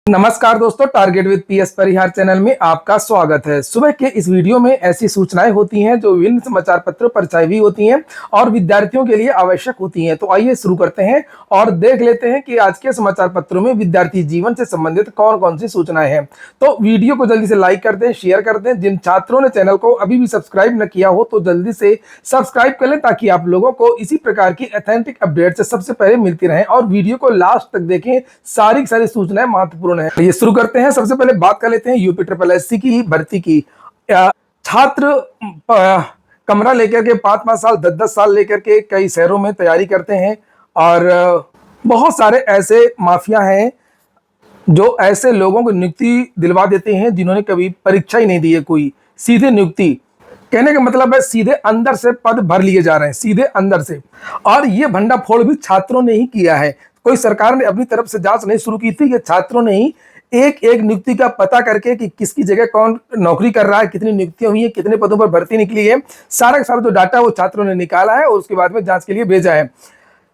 नमस्कार दोस्तों, target with PS Parihar channel में आपका स्वागत है। सुबह के इस वीडियो में ऐसी सूचनाएं होती हैं जो विभिन्न समाचार पत्रों पर छाई हुई होती हैं और विद्यार्थियों के लिए आवश्यक होती हैं। तो आइए शुरू करते हैं और देख लेते हैं कि आज के समाचार पत्रों में विद्यार्थी जीवन से संबंधित कौन कौन सी सूचनाएं हैं। तो वीडियो को जल्दी से लाइक कर दें, शेयर कर दें। जिन छात्रों ने चैनल को अभी भी सब्सक्राइब न किया हो तो जल्दी से सब्सक्राइब कर लें ताकि आप लोगों को इसी प्रकार की ऑथेंटिक अपडेट से सबसे पहले मिलती रहे और वीडियो को लास्ट तक देखें। सारी सूचनाएं महत्वपूर्ण है। ये शुरू करते हैं। सबसे पहले बात कर लेते हैं यूपी ट्रिपल एससी की भर्ती की। छात्र कमरा लेकर के 5-5 साल 10-10 साल लेकर के कई शहरों में तैयारी करते हैं और बहुत सारे ऐसे माफिया हैं जो ऐसे लोगों को नियुक्ति दिलवा देते हैं जिन्होंने कभी परीक्षा ही नहीं दी है। कोई सीधे नियुक्ति, कहने का मतलब है सीधे अंदर से पद भर लिए जा रहे हैं, सीधे अंदर से। और ये भंडाफोड़ भी छात्रों ने ही किया है। कोई सरकार ने अपनी तरफ से जांच नहीं शुरू की थी, ये छात्रों ने ही एक एक नियुक्ति का पता करके कि किसकी जगह कौन नौकरी कर रहा है, कितनी नियुक्तियां हुई है, कितने पदों पर भर्ती निकली है, सारा का सारा जो डाटा वो छात्रों ने निकाला है और उसके बाद में जांच के लिए भेजा है।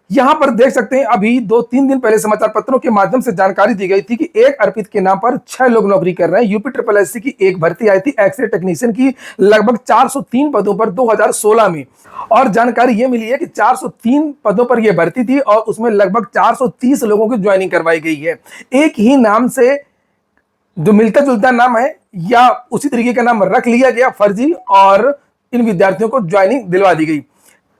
यहां पर देख सकते हैं अभी 2-3 दिन पहले समाचार पत्रों के माध्यम से जानकारी दी गई थी कि एक अर्पित के नाम पर 6 लोग नौकरी कर रहे हैं। यूपी ट्रिपल एससी की एक भर्ती आई थी एक्सरे टेक्नीशियन की, लगभग 403 पदों पर 2016 में। और जानकारी यह मिली है कि 403 पदों पर यह भर्ती थी और उसमें लगभग 430 लोगों की ज्वाइनिंग करवाई गई है। एक ही नाम से जो मिलता जुलता नाम है या उसी तरीके का नाम रख लिया गया फर्जी और इन विद्यार्थियों को ज्वाइनिंग दिलवा दी गई।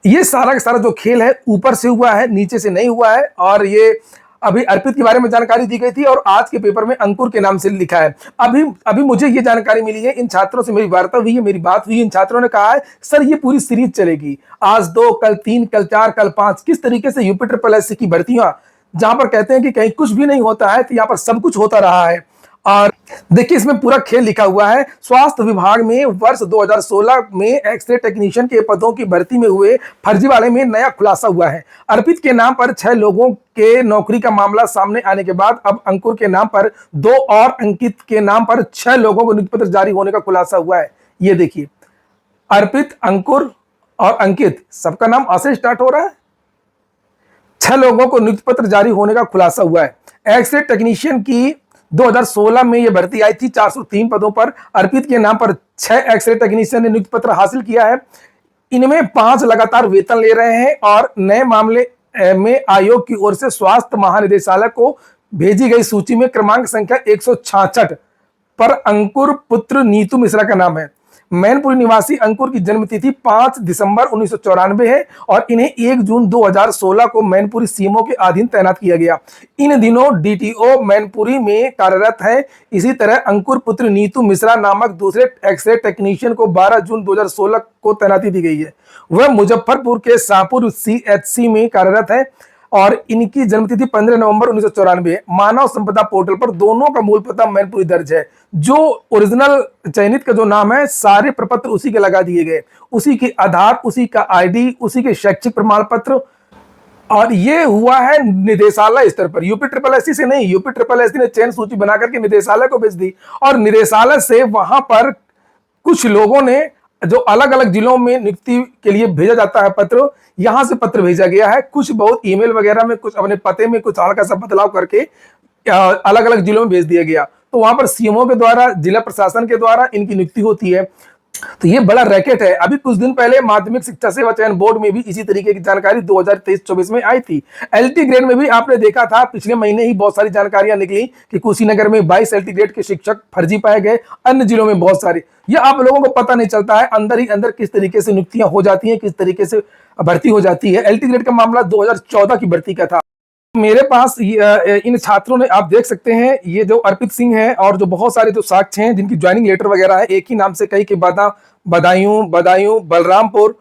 ये सारा का सारा जो खेल है ऊपर से हुआ है, नीचे से नहीं हुआ है। और ये अभी अर्पित के बारे में जानकारी दी गई थी और आज के पेपर में अंकुर के नाम से लिखा है। अभी मुझे ये जानकारी मिली है, इन छात्रों से मेरी वार्ता हुई है, मेरी बात हुई। इन छात्रों ने कहा है सर ये पूरी सीरीज चलेगी, आज 2, कल 3, कल 4, कल 5। किस तरीके से यूपी ट्रिपल एससी की भर्तियां, जहां पर कहते हैं कि कहीं कुछ भी नहीं होता है तो यहाँ पर सब कुछ होता रहा है। और देखिए इसमें पूरा खेल लिखा हुआ है। स्वास्थ्य विभाग में वर्ष 2016 में एक्सरे टेक्नीशियन के पदों की भर्ती में हुए फर्जीवाड़े में नया खुलासा हुआ है। अर्पित के नाम पर 6 लोगों के नौकरी का मामला सामने आने के बाद अब अंकुर के नाम पर 2 और अंकित के नाम पर 6 लोगों को नियुक्ति पत्र जारी होने का खुलासा हुआ है। ये देखिए, अर्पित, अंकुर और अंकित, सबका नाम आ से स्टार्ट हो रहा है। 6 लोगों को नियुक्ति पत्र जारी होने का खुलासा हुआ है। एक्सरे टेक्नीशियन की 2016 में यह भर्ती आई थी 403 पदों पर। अर्पित के नाम पर 6 एक्सरे टेक्नीशियन ने नियुक्ति पत्र हासिल किया है। इनमें 5 लगातार वेतन ले रहे हैं और नए मामले में आयोग की ओर से स्वास्थ्य महानिदेशालय को भेजी गई सूची में क्रमांक संख्या 166 पर अंकुर पुत्र नीतू मिश्रा का नाम है। मैनपुरी निवासी अंकुर की जन्मतिथि 5 दिसंबर 1994 है और इन्हें 1 जून 2016 को मैनपुरी सीएमओ के अधीन तैनात किया गया। इन दिनों डीटीओ मैनपुरी में कार्यरत है। इसी तरह अंकुर पुत्र नीतू मिश्रा नामक दूसरे एक्सरे टेक्नीशियन को 12 जून 2016 को तैनाती दी गई है। वह मुजफ्फरपुर के शाहपुर सीएचसी में कार्यरत है और इनकी जन्मतिथि 15 नवंबर 1994 है। मानव संपदा पोर्टल पर दोनों का मूल पता मैनपुरी दर्ज है। जो ओरिजिनल चयनित का जो नाम है, सारे प्रपत्र उसी के लगा दिए गए, उसी के आधार, उसी का आईडी, उसी के शैक्षिक प्रमाण पत्र। और ये हुआ है निदेशालय स्तर पर, यूपी ट्रिपल एससी से नहीं। यूपी ट्रिपल एससी ने चयन सूची बना करके निदेशालय को भेज दी और निदेशालय से वहां पर कुछ लोगों ने जो अलग अलग जिलों में नियुक्ति के लिए भेजा जाता है पत्र, यहां से पत्र भेजा गया है। कुछ बहुत ईमेल वगैरह में, कुछ अपने पते में कुछ हल्का सा बदलाव करके अलग अलग जिलों में भेज दिया गया। तो वहां पर सीएमओ के द्वारा, जिला प्रशासन के द्वारा इनकी नियुक्ति होती है। तो ये बड़ा रैकेट है। अभी कुछ दिन पहले माध्यमिक शिक्षा सेवा चयन बोर्ड में भी इसी तरीके की जानकारी 2023-24 में आई थी। एलटी ग्रेड में भी आपने देखा था, पिछले महीने ही बहुत सारी जानकारियां निकली कि कुशीनगर में 22 एलटी ग्रेड के शिक्षक फर्जी पाए गए, अन्य जिलों में बहुत सारे। ये आप लोगों को पता नहीं चलता है अंदर ही अंदर किस तरीके से नियुक्तियां हो जाती हैं, किस तरीके से भर्ती हो जाती है। एलटी ग्रेड का मामला 2014 की भर्ती का था। मेरे पास इन छात्रों ने, आप देख सकते हैं, ये जो अर्पित सिंह है और जो बहुत सारे जो साक्ष्य हैं जिनकी ज्वाइनिंग लेटर वगैरह है, एक ही नाम से कई के बदायूं, बलरामपुर,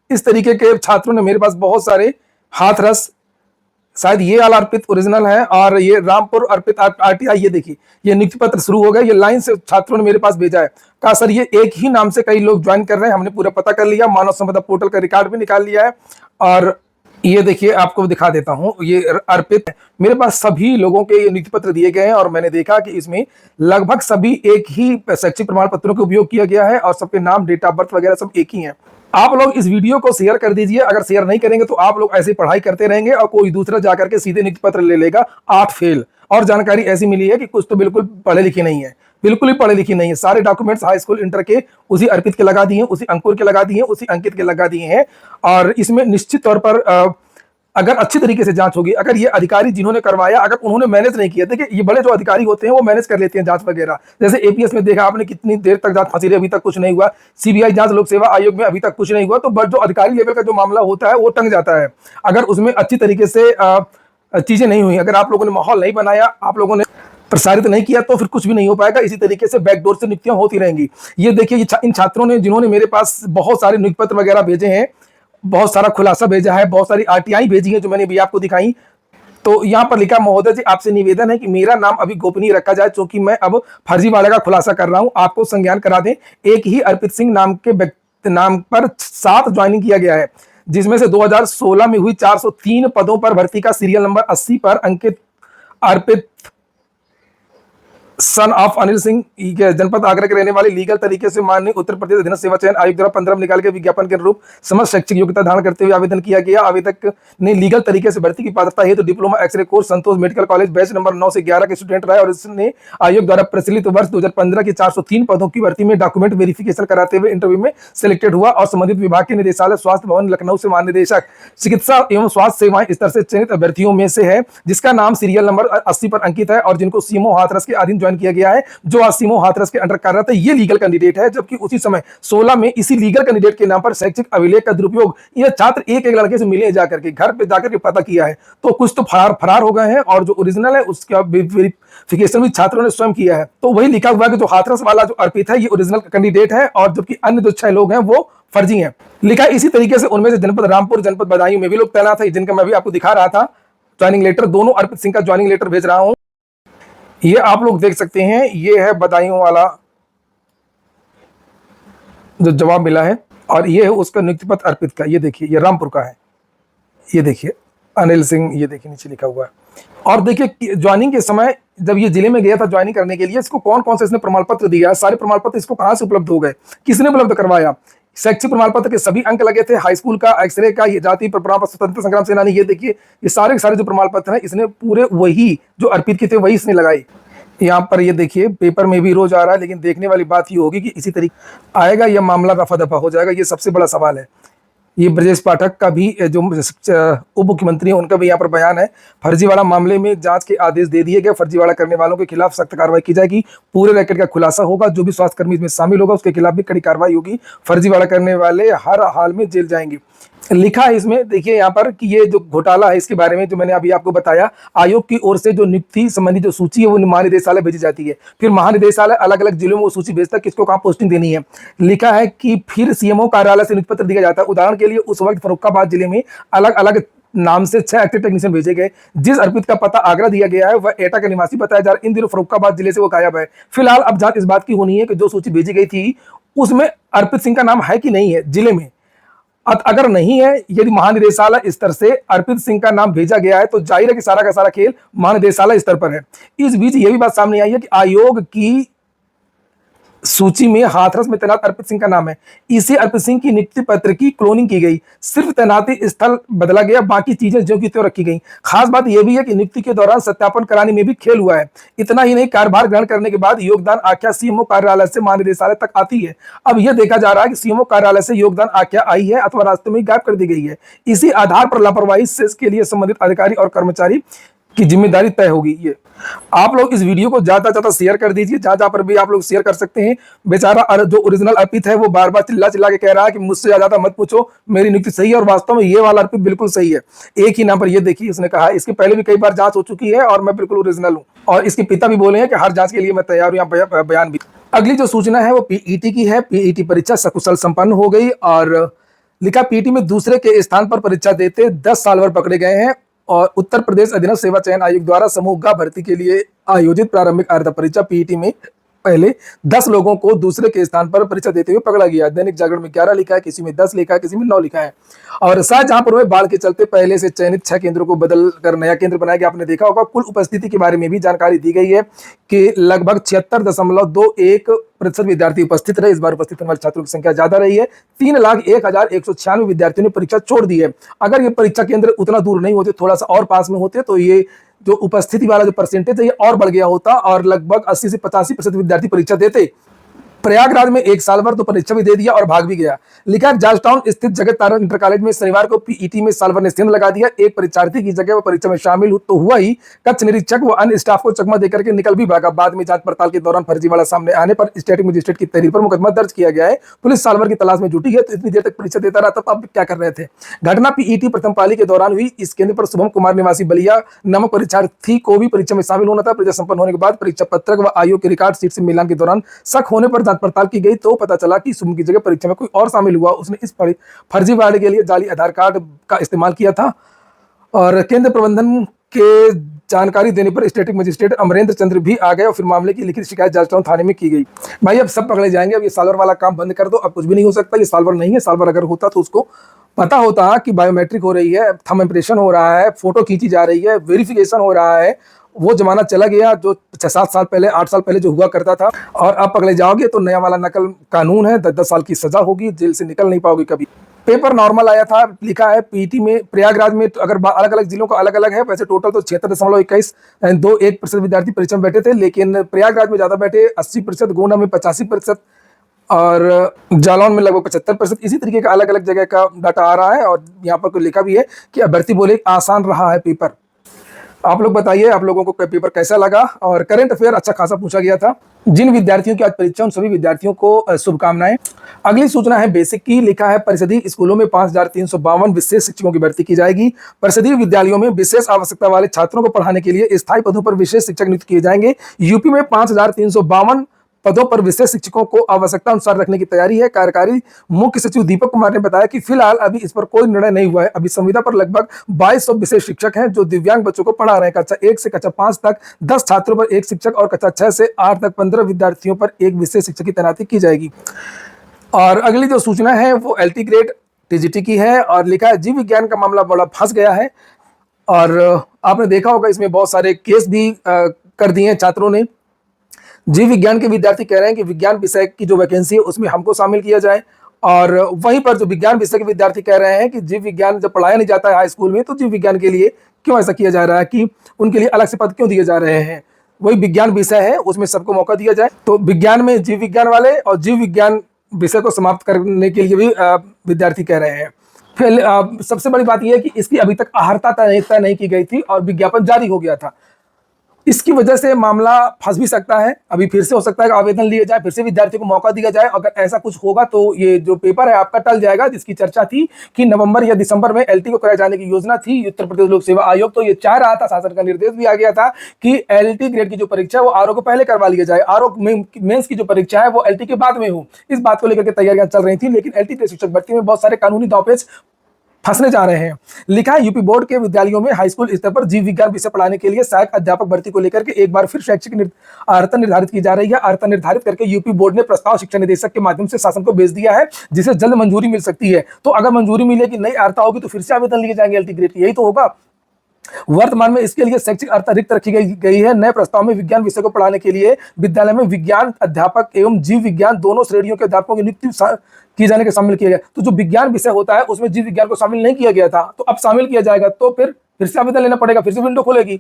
इस तरीके के छात्रों ने मेरे पास बहुत सारे हाथरस, शायद ये वाला अर्पित ओरिजिनल है और ये रामपुर अर्पित आरटीआई। ये देखिए, ये नियुक्ति पत्र शुरू हो गया। ये लाइन से छात्रों ने मेरे पास भेजा है, कहा सर ये एक ही नाम से कई लोग ज्वाइन कर रहे हैं। हमने पूरा पता कर लिया, मानव संपदा पोर्टल का रिकॉर्ड भी निकाल लिया है। और ये देखिए, आपको दिखा देता हूं, ये अर्पित, मेरे पास सभी लोगों के ये नियुक्ति पत्र दिए गए हैं और मैंने देखा कि इसमें लगभग सभी एक ही शैक्षिक प्रमाण पत्रों का उपयोग किया गया है और सबके नाम, डेट ऑफ बर्थ वगैरह सब एक ही है। आप लोग इस वीडियो को शेयर कर दीजिए। अगर शेयर नहीं करेंगे तो आप लोग ऐसे पढ़ाई करते रहेंगे और कोई दूसरा जाकर के सीधे नियुक्ति पत्र ले लेगा 8 फेल। और जानकारी ऐसी मिली है कि कुछ तो बिल्कुल पढ़े लिखे नहीं है, बिल्कुल ही पढ़े लिखे नहीं है। सारे डॉक्यूमेंट्स हाई स्कूल इंटर के उसी अर्पित के लगा दिए, उसी अंकुर के लगा दिए, उसी अंकित के लगा दिए हैं। और इसमें निश्चित तौर पर अगर अच्छी तरीके से जांच होगी, अगर ये अधिकारी जिन्होंने करवाया अगर उन्होंने मैनेज नहीं किया, देखिए ये बड़े जो अधिकारी होते हैं वो मैनेज कर लेते हैं जांच वगैरह। जैसे एपीएस में देखा आपने कितनी देर तक जांच फंसी रही, अभी तक कुछ नहीं हुआ। सीबीआई जांच लोक सेवा आयोग में अभी तक कुछ नहीं हुआ। तो जो अधिकारी लेवल का जो मामला होता है वो टंग जाता है अगर उसमें अच्छी तरीके से चीजें नहीं हुई। अगर आप लोगों ने माहौल नहीं बनाया, आप लोगों ने प्रसारित नहीं किया, तो फिर कुछ भी नहीं हो पाएगा। इसी तरीके से बैकडोर से नियुक्तियां होती रहेंगी। ये देखिए इन छात्रों ने जिन्होंने मेरे पास बहुत सारे नियुक्ति पत्र वगैरह भेजे हैं, बहुत सारा खुलासा भेजा है, बहुत सारी आरटीआई भेजी है जो मैंने भी आपको दिखाई। तो यहाँ पर लिखा, महोदय जी आपसे निवेदन है कि मेरा नाम अभी गोपनीय रखा जाए क्योंकि मैं अब फर्जीवाड़े का खुलासा कर रहा हूं। आपको संज्ञान करा दें, एक ही अर्पित सिंह नाम के व्यक्ति नाम पर 7 ज्वाइनिंग किया गया है, जिसमें से 2016 में हुई 403 पदों पर भर्ती का सीरियल नंबर 80 पर अंकित अर्पित सन ऑफ अनिल सिंह जनपद आगरा के रहने वाले लीगल तरीके से माननीय उत्तर प्रदेश अधीनस्थ सेवा चयन आयोग द्वारा 15 में निकाले गए विज्ञापन के अनुरूप समस्त शैक्षिक योग्यता धारण करते हुए आवेदन किया गया। आवेदक ने लीगल तरीके से भर्ती की पात्रता हेतु डिप्लोमा एक्सरे कोर्स संतोष मेडिकल कॉलेज बैच नंबर 9 से 11 के स्टूडेंट रहा और इसने आयोग द्वारा प्रचलित वर्ष 2015 की 403 पदों की भर्ती में डॉक्यूमेंट वेरिफिकेशन कराते हुए इंटरव्यू में सिलेक्टेड हुआ और संबंधित विभाग के निदेशालय स्वास्थ्य भवन लखनऊ से महानिदेशक चिकित्सा एवं स्वास्थ्य सेवाएं स्तर से चयनित अभ्यर्थियों में से है, जिसका नाम सीरियल नंबर 80 पर अंकित है और जिनको सीएमओ हाथरस के अधीन ज्वाइन किया गया है, जो आज सीएमओ हाथरस के अंडर कार्यरत है। ये लीगल कैंडिडेट है, जबकि उसी समय 16 में इसी लीगल कैंडिडेट के नाम पर शैक्षिक अभिलेख का दुरुपयोग ये छात्र एक लड़के से मिले जाकर के घर पे जाकर के पता किया है। तो कुछ तो फरार हो गए हैं और जो ओरिजिनल है उसका वेरिफिकेशन भी छात्रों ने स्वयं किया है। तो वही लिखा हुआ है कि जो हाथरस वाला जो अर्पित है ये ओरिजिनल कैंडिडेट है और जबकि अन्य जो 6 लोग हैं वो फर्जी हैं। लिखा इसी तरीके से उनमें से जनपद रामपुर, जनपद बदायूं में भी लोग तैनात है, जिनका मैं भी आपको दिखा रहा था ज्वाइनिंग लेटर। दोनों अर्पित सिंह का ज्वाइनिंग लेटर भेज रहा हूं, ये आप लोग देख सकते हैं। ये है बदायूं वाला जो जवाब मिला है और ये है उसका नियुक्ति पत्र अर्पित का। ये देखिए ये रामपुर का है, ये देखिए अनिल सिंह, ये देखिए नीचे लिखा हुआ है। और देखिए ज्वाइनिंग के समय जब ये जिले में गया था ज्वाइनिंग करने के लिए, इसको कौन कौन से इसने प्रमाण पत्र दिया, सारे प्रमाण पत्र इसको कहां से उपलब्ध हो गए, किसने उपलब्ध करवाया। शैक्षिक प्रमाण पत्र के सभी अंक लगे थे, हाई स्कूल का, एक्सरे का, ये जाति प्रमाण पत्र, स्वतंत्र संग्राम सेनानी, ये देखिए ये सारे जो प्रमाण पत्र हैं इसने पूरे वही जो अर्पित के थे वही इसने लगाए। यहाँ पर ये देखिए पेपर में भी रोज आ रहा है, लेकिन देखने वाली बात ये होगी कि इसी तरीके आएगा या मामला रफा दफा हो जाएगा, ये सबसे बड़ा सवाल है। ये ब्रजेश पाठक का भी जो उप मुख्यमंत्री है उनका भी यहाँ पर बयान है। फर्जीवाड़ा मामले में जांच के आदेश दे दिए गए, फर्जीवाड़ा करने वालों के खिलाफ सख्त कार्रवाई की जाएगी, पूरे रैकेट का खुलासा होगा, जो भी स्वास्थ्यकर्मी इसमें शामिल होगा उसके खिलाफ भी कड़ी कार्रवाई होगी, फर्जीवाड़ा करने वाले हर हाल में जेल जाएंगे। लिखा है इसमें देखिए यहाँ पर कि ये जो घोटाला है इसके बारे में जो मैंने अभी आपको बताया, आयोग की ओर से जो नियुक्ति संबंधी जो सूची है वो महानिदेशालय भेजी जाती है, फिर महानिदेशालय अलग अलग जिलों में वो सूची भेजता है किसको कहाँ पोस्टिंग देनी है। लिखा है कि फिर सीएमओ कार्यालय से नियुक्ति पत्र दिया जाता है। उदाहरण के लिए उस वक्त फर्रुखाबाद जिले में अलग अलग नाम से 6 एक्टिव टेक्नीशियन भेजे गए। जिस अर्पित का पता आगरा दिया गया है वह एटा का निवासी बताया जा रहा है। इन दिनों फर्रुखाबाद जिले से वो गायब है। फिलहाल अब जांच इस बात की होनी है कि जो सूची भेजी गई थी उसमें अर्पित सिंह का नाम है कि नहीं है जिले में। अगर नहीं है, यदि महानिदेशालय स्तर से अर्पित सिंह का नाम भेजा गया है तो जाहिर है कि सारा का सारा खेल महानिदेशालय स्तर पर है। इस बीच यह भी बात सामने आई है कि आयोग की सूची में हाथरस में तैनात अर्पित सिंह का नाम है। इसी अर्पित सिंह की नियुक्ति पत्र की क्लोनिंग की गई, सिर्फ तैनाती स्थल बदला गया, बाकी चीजें जो की त्यों रखी गई। खास बात यह भी है कि नियुक्ति के दौरान सत्यापन कराने में भी खेल हुआ है। इतना ही नहीं, कार्यभार ग्रहण करने के बाद योगदान आख्या सीएमओ कार्यालय से महानिदेशालय तक आती है। अब यह देखा जा रहा है कि सीएमओ कार्यालय से योगदान आख्या आई है अथवा रास्ते में गायब कर दी गई है। इसी आधार पर लापरवाही से इसके लिए संबंधित अधिकारी और कर्मचारी की जिम्मेदारी तय होगी। ये आप लोग इस वीडियो को ज्यादा शेयर कर दीजिए, जहां पर भी आप लोग शेयर कर सकते हैं। बेचारा जो ओरिजिनल अर्पित है वो बार बार चिल्ला के कह रहा है कि मुझसे ज्यादा मत पूछो, मेरी नियुक्ति सही है, और वास्तव में ये वाला अर्पित बिल्कुल सही है। एक ही नाम पर ये देखिए उसने कहा, इसके पहले भी कई बार जांच हो चुकी है और मैं बिल्कुल ओरिजिनल हूँ। और इसके पिता भी बोले हैं कि हर जांच के लिए मैं तैयार हूँ, यहाँ बयान भी। अगली जो सूचना है वो पीईटी की है। पीईटी परीक्षा सकुशल संपन्न हो गई और लिखा पीईटी में दूसरे के स्थान पर परीक्षा देते 10 साल भर पकड़े गए हैं। और उत्तर प्रदेश अधीनस्थ सेवा चयन आयोग द्वारा समूह ग भर्ती के लिए आयोजित प्रारंभिक अर्ध परीक्षा पीईटी में पहले 10 लोगों को दूसरे के स्थान पर परीक्षा देते हुए पकड़ा गया। दैनिक जागरण में 11 लिखा है, किसी में 10 लिखा है, किसी में 9 लिखा है। और शाहजहांपुर में बाढ़ के चलते पहले से चयनित 6 केंद्रों को बदल कर नया केंद्र बनाया गया। आपने देखा होगा। कुल उपस्थिति के बारे में भी जानकारी दी गई है कि लगभग 76.21% विद्यार्थी उपस्थित रहे। इस बार उपस्थित होने वाले छात्रों की संख्या ज्यादा रही है। 3,01,196 विद्यार्थियों ने परीक्षा छोड़ दी है। अगर ये परीक्षा केंद्र उतना दूर नहीं होते, थोड़ा सा और पास में होते, तो ये जो उपस्थिति वाला जो परसेंटेज है ये और बढ़ गया होता और लगभग 80 से 85% विद्यार्थी परीक्षा देते। प्रयागराज में एक साल भर तो परीक्षा भी दे दिया और भाग भी गया। लिखा है जॉर्जटाउन स्थित जगत तारण इंटर कॉलेज में शनिवार को पीईटी में साल भर निस्तीर्ण लगा दिया। एक परीक्षार्थी की जगह वो परीक्षा में शामिल तो हुआ ही, कक्ष निरीक्षक व अन्य स्टाफ को चकमा देकर के निकल भी भागा। बाद में जांच पड़ताल के दौरान फर्जीवाड़ा सामने आने पर स्टैटिक मजिस्ट्रेट की तहरीर पर मुकदमा दर्ज किया गया है। पुलिस साल भर की तलाश में जुटी है। तो इतनी देर तक परीक्षा देता रहा, तब आप क्या कर रहे थे? घटना पीईटी प्रथम पाली के दौरान हुई। इस केंद्र पर शुभम कुमार निवासी बलिया नामक परीक्षार्थी को भी परीक्षा में शामिल होना था। परीक्षा संपन्न होने के बाद परीक्षा पत्रक व आयोग के रिकॉर्ड शीट से मिलान के दौरान शक होने पर जांच पड़ताल की गई तो पता चला कि शुभम की जगह परीक्षा में कोई और शामिल हुआ। उसने इस फर्जीवाड़े के लिए जाली आधार कार्ड का इस्तेमाल किया था और केंद्र प्रबंधन के जानकारी देने पर स्टैटिक मजिस्ट्रेट अमरेंद्र चंद्र भी आ गए और फिर मामले की लिखित शिकायत जॉर्जटाउन थाने में की गई। भाई अब सब पकड़े जाएंगे, अब ये साल भर वाला काम बंद कर दो, अब कुछ भी नहीं हो सकता। ये साल भर नहीं है, साल भर अगर होता तो उसको पता होता कि बायोमेट्रिक हो रही है, थंब इंप्रेशन हो रहा है, फोटो खींची जा रही है, वेरिफिकेशन हो रहा है। वो जमाना चला गया जो 6-7 साल पहले, 8 साल पहले जो हुआ करता था। और अब पकड़े जाओगे तो नया वाला नकल कानून है, 10-10 साल की सजा होगी, जेल से निकल नहीं पाओगे कभी। पेपर नॉर्मल आया था। लिखा है पीईटी में प्रयागराज में, तो अगर अलग अलग जिलों का अलग अलग है, वैसे टोटल तो 76.21% विद्यार्थी परीक्षा में बैठे थे, लेकिन प्रयागराज में ज्यादा बैठे 80%, गोंडा में 85% और जालौन में लगभग 75%। इसी तरीके का अलग अलग जगह का डाटा आ रहा है और यहाँ पर लिखा भी है कि अभ्यर्थी बोले आसान रहा है पेपर। आप लोग बताइए, आप लोगों को पेपर कैसा लगा? और करंट अफेयर अच्छा खासा पूछा गया था। जिन विद्यार्थियों की आज परीक्षा, उन सभी विद्यार्थियों को शुभकामनाएं। अगली सूचना है बेसिक की। लिखा है परिषदीय स्कूलों में 5352 विशेष शिक्षकों की भर्ती की जाएगी। परिषदीय विद्यालयों में विशेष आवश्यकता वाले छात्रों को पढ़ाने के लिए स्थायी पदों पर विशेष शिक्षक नियुक्त किए जाएंगे। यूपी में 5352 पदों पर विशेष शिक्षकों को आवश्यकता अनुसार रखने की तैयारी है। कार्यकारी मुख्य सचिव दीपक कुमार ने बताया कि फिलहाल अभी इस पर कोई निर्णय नहीं हुआ है। अभी संविदा पर लगभग 2200 विशेष शिक्षक हैं जो दिव्यांग बच्चों को पढ़ा रहे हैं। कक्षा 1 से कक्षा 5 तक 10 छात्रों पर 1 शिक्षक और कक्षा 6 से 8 तक 15 विद्यार्थियों पर 1 विशेष शिक्षक की तैनाती की जाएगी। और अगली जो सूचना है वो एलटी ग्रेड टीजीटी की है और लिखा है जीव विज्ञान का मामला बड़ा फंस गया है। और आपने देखा होगा इसमें बहुत सारे केस भी कर दिए हैं छात्रों ने। जीव विज्ञान के विद्यार्थी कह रहे हैं कि विज्ञान विषय की जो वैकेंसी है उसमें हमको शामिल किया जाए, और वहीं पर जो विज्ञान विषय के विद्यार्थी कह रहे हैं कि जीव विज्ञान जब पढ़ाया नहीं जाता है हाई स्कूल में, तो जीव विज्ञान के लिए क्यों ऐसा किया जा रहा है कि उनके लिए अलग से पद क्यों दिए जा रहे हैं? वही विज्ञान विषय है, उसमें सबको मौका दिया जाए। तो विज्ञान में जीव विज्ञान वाले और जीव विज्ञान विषय को समाप्त करने के लिए भी विद्यार्थी कह रहे हैं। फिर सबसे बड़ी बात यह है कि इसकी अभी तक अहर्ता तय नहीं की गई थी और विज्ञापन जारी हो गया था। इसकी वजह से मामला फंस भी सकता है। अभी फिर से हो सकता है कि आवेदन लिए जाए, फिर से विद्यार्थियों को मौका दिया जाए। अगर ऐसा कुछ होगा तो ये जो पेपर है आपका टल जाएगा। जिसकी चर्चा थी कि नवंबर या दिसंबर में एलटी को कराए जाने की योजना थी, उत्तर प्रदेश लोक सेवा आयोग तो ये चाह रहा था, शासन का निर्देश भी आ गया था कि एलटी ग्रेड की जो परीक्षा है वो आरओ को पहले करवा लिया जाए, आरओ मेंस की जो परीक्षा है वो एलटी के बाद में हो। इस बात को लेकर के तैयारियां चल रही थी, लेकिन एलटी के शिक्षक भर्ती में बहुत सारे कानूनी दांवपेच फंसने जा रहे हैं। लिखा है यूपी बोर्ड के विद्यालयों में हाई स्कूल स्तर पर जीव विज्ञान विषय पढ़ाने के लिए सहायक अध्यापक भर्ती को लेकर के एक बार फिर शैक्षिक अर्हता निर्धारित की जा रही है। अर्हता निर्धारित करके यूपी बोर्ड ने प्रस्ताव शिक्षा निदेशक के माध्यम से शासन को भेज दिया है, जिसे जल्द मंजूरी मिल सकती है। तो अगर मंजूरी मिलेगी, नई अर्हता होगी तो फिर से आवेदन लिए जाएंगे एलटी ग्रेड की, यही तो होगा। वर्तमान में इसके लिए शैक्षिक अर्हता रिक्त रखी गई है। नए प्रस्ताव में विज्ञान विषय को पढ़ाने के लिए विद्यालय में विज्ञान अध्यापक एवं जीव विज्ञान दोनों श्रेणियों के अध्यापकों की नियुक्ति किए जाने के शामिल किया गया। तो जो विज्ञान विषय होता है उसमें जीव विज्ञान को शामिल नहीं किया गया था, तो अब शामिल किया जाएगा, तो फिर से आवेदन लेना पड़ेगा, फिर से विंडो खुलेगी।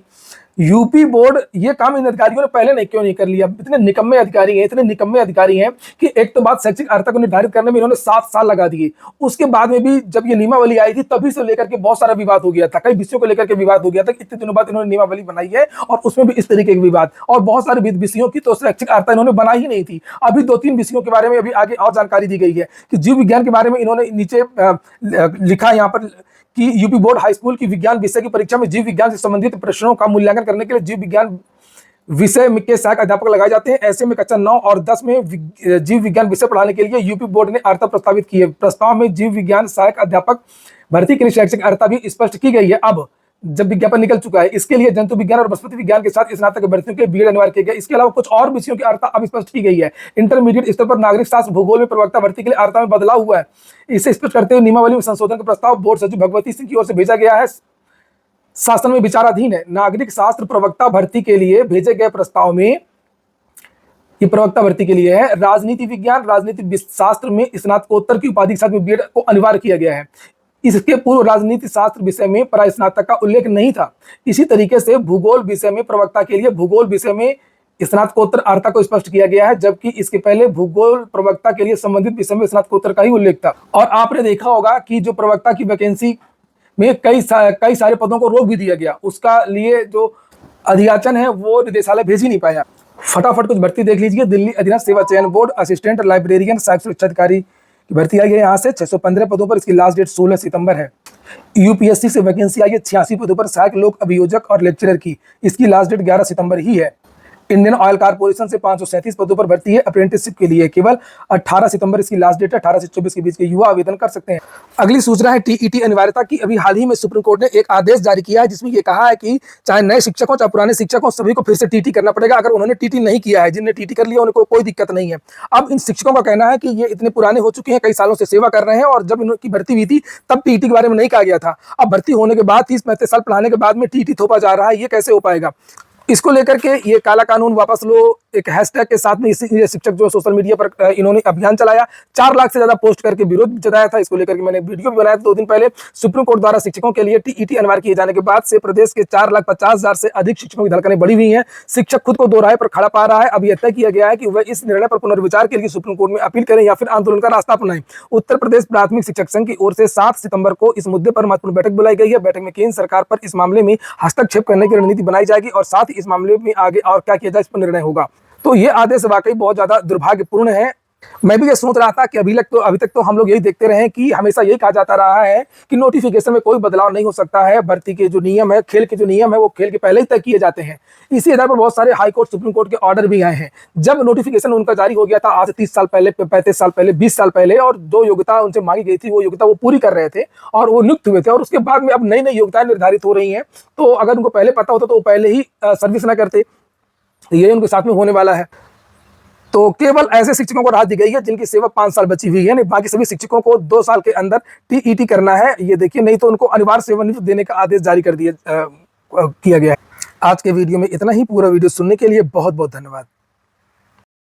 यूपी बोर्ड ये काम इन अधिकारियों ने पहले नहीं क्यों नहीं कर लिया? इतने निकम्मे अधिकारी हैं कि एक तो बात शैक्षिक अर्हता को निर्धारित करने में इन्होंने 7 साल लगा दिए। उसके बाद में भी जब ये नियमावली आई थी तभी से लेकर के बहुत सारा विवाद हो गया था, कई विषयों को लेकर के विवाद हो गया था। इतने दिनों बाद इन्होंने नियमावली बनाई है और उसमें भी इस तरीके के विवाद, और बहुत सारे विषयों की तो शैक्षिक अर्हता इन्होंने बनाई ही नहीं थी। अभी 2-3 विषयों के बारे में अभी आगे और जानकारी दी गई है कि जीव विज्ञान के बारे में इन्होंने नीचे लिखा यहाँ पर कि यूपी बोर्ड हाई स्कूल की विज्ञान विषय की परीक्षा में जीव विज्ञान से संबंधित प्रश्नों का मूल्यांकन करने के लिए जीव विज्ञान विषय के सहायक अध्यापक लगाए जाते हैं। ऐसे में कक्षा 9 और 10 में जीव विज्ञान विषय पढ़ाने के लिए यूपी बोर्ड ने अर्हता प्रस्तावित की है। प्रस्ताव में जीव विज्ञान सहायक अध्यापक भर्ती के लिए शैक्षिक अर्हता भी स्पष्ट की गई है। अब जब विज्ञापन निकल चुका है, इसके लिए जंतु विज्ञान और वनस्पति विज्ञान के साथ स्नातक अभ्यर्थियों के बीएड अनिवार्य किया गया। इसके अलावा कुछ और विषयों की अर्हता अब स्पष्ट की गई है। इंटरमीडिएट स्तर पर नागरिक शास्त्र भूगोल में प्रवक्ता भर्ती के लिए अर्हता में बदलाव हुआ है। इसे स्पष्ट करते हुए नियमावली में संशोधन का प्रस्ताव बोर्ड सचिव भगवती सिंह की ओर से भेजा गया है, शासन में विचाराधीन है। नागरिक शास्त्र प्रवक्ता भर्ती के लिए भेजे गए प्रस्ताव में ये प्रवक्ता भर्ती के लिए है। राजनीति विज्ञान, राजनीति शास्त्र में स्नातकोत्तर की उपाधि के साथ में बीएड को अनिवार्य किया गया है। इसके पूर्व राजनीति शास्त्र विषय में परास्नातक का उल्लेख नहीं था। इसी तरीके से भूगोल विषय में प्रवक्ता के लिए भूगोल विषय में स्नातकोत्तर अर्हता को स्पष्ट किया गया है, जबकि इसके पहले भूगोल प्रवक्ता के लिए संबंधित विषय में स्नातकोत्तर का ही उल्लेख था। और आपने देखा होगा कि जो प्रवक्ता की वैकेंसी में कई सारे पदों को रोक भी दिया गया, उसका लिए जो अधियाचन है वो निदेशालय भेज ही नहीं पाया। फटाफट कुछ भर्ती देख लीजिए। दिल्ली अधीनस्थ सेवा चयन बोर्ड असिस्टेंट लाइब्रेरियन साहित्य सुरक्षा अधिकारी की भर्ती आई है। यहाँ से 615 पदों पर, इसकी लास्ट डेट 16 सितंबर है। यूपीएससी से वैकेंसी आई है 86 पदों पर सहायक लोक अभियोजक और लेक्चरर की, इसकी लास्ट डेट 11 सितंबर ही है। इंडियन ऑयल कारपोरेशन से 537 पदों पर भर्ती है अप्रेंटिसशिप के लिए, केवल 18 सितंबर इसकी लास्ट डेट है। 18 से 24 के बीच के युवा आवेदन कर सकते हैं। अगली सूचना है टीईटी अनिवार्यता की। अभी हाल ही में सुप्रीम कोर्ट ने एक आदेश जारी किया है जिसमें ये कहा है कि चाहे नए शिक्षक हो चाहे पुराने शिक्षक हो, सभी को फिर से टीटी करना पड़ेगा। अगर उन्होंने टीटी नहीं किया है, जिनने टीटी कर लिया उनको कोई दिक्कत नहीं है। अब इन शिक्षकों का कहना है कि ये इतने पुराने हो चुके हैं, कई सालों से सेवा कर रहे हैं, और जब इनकी भर्ती हुई थी तब टीटी के बारे में नहीं कहा गया था। अब भर्ती होने के बाद 30-35 साल पढ़ाने के बाद में टीटी थोपा जा रहा है, ये कैसे हो पाएगा? इसको लेकर के ये काला कानून वापस लो एक हैशटैग के साथ में ये शिक्षक जो सोशल मीडिया पर इन्होंने अभियान चलाया, 4 लाख से ज्यादा पोस्ट करके विरोध जताया था। इसको लेकर के मैंने वीडियो भी बनाया था 2 दिन पहले। सुप्रीम कोर्ट द्वारा शिक्षकों के लिए टीईटी अनिवार्य किए जाने के बाद से प्रदेश के 4,50,000 से अधिक शिक्षकों की धड़कनें बढ़ी हुई हैं। शिक्षक खुद को दोराहे पर खड़ा पा रहा है। अब यह तय किया गया है कि वह इस निर्णय पर पुनर्विचार के लिए सुप्रीम कोर्ट में अपील करें या फिर आंदोलन का रास्ता अपनाएं। उत्तर प्रदेश प्राथमिक शिक्षक संघ की ओर से 7 सितंबर को इस मुद्दे पर महत्वपूर्ण बैठक बुलाई गई है। बैठक में केंद्र सरकार पर इस मामले में हस्तक्षेप करने की रणनीति बनाई जाएगी और साथ ही इस मामले में आगे और क्या किया जाए इस पर निर्णय होगा। तो ये आदेश वाकई बहुत ज्यादा दुर्भाग्यपूर्ण है। मैं भी ये सोच रहा था कि अभी तक तो हम लोग यही देखते रहे कि हमेशा यही कहा जाता रहा है कि नोटिफिकेशन में कोई बदलाव नहीं हो सकता है। भर्ती के जो नियम है, खेल के जो नियम है, वो खेल के पहले ही तय किए जाते हैं। इसी आधार पर बहुत सारे हाई कोर्ट, सुप्रीम कोर्ट के ऑर्डर भी आए हैं। जब नोटिफिकेशन उनका जारी हो गया था आज से 30 साल पहले, 35 साल पहले, 20 साल पहले, और जो योग्यता उनसे मांगी गई थी वो योग्यता वो पूरी कर रहे थे और वो नियुक्त हुए थे, और उसके बाद में अब नई नई योग्यताएं निर्धारित हो रही हैं। तो अगर उनको पहले पता होता तो वो पहले ही सर्विस न करते। ये उनके साथ में होने वाला है। तो केवल ऐसे शिक्षकों को राहत दी गई है जिनकी सेवा 5 साल बची हुई है, नहीं बाकी सभी शिक्षकों को 2 साल के अंदर टीईटी करना है। ये देखिए, नहीं तो उनको अनिवार्य सेवानिवृत्ति देने का आदेश जारी कर किया गया है। आज के वीडियो में इतना ही। पूरा वीडियो सुनने के लिए बहुत बहुत धन्यवाद।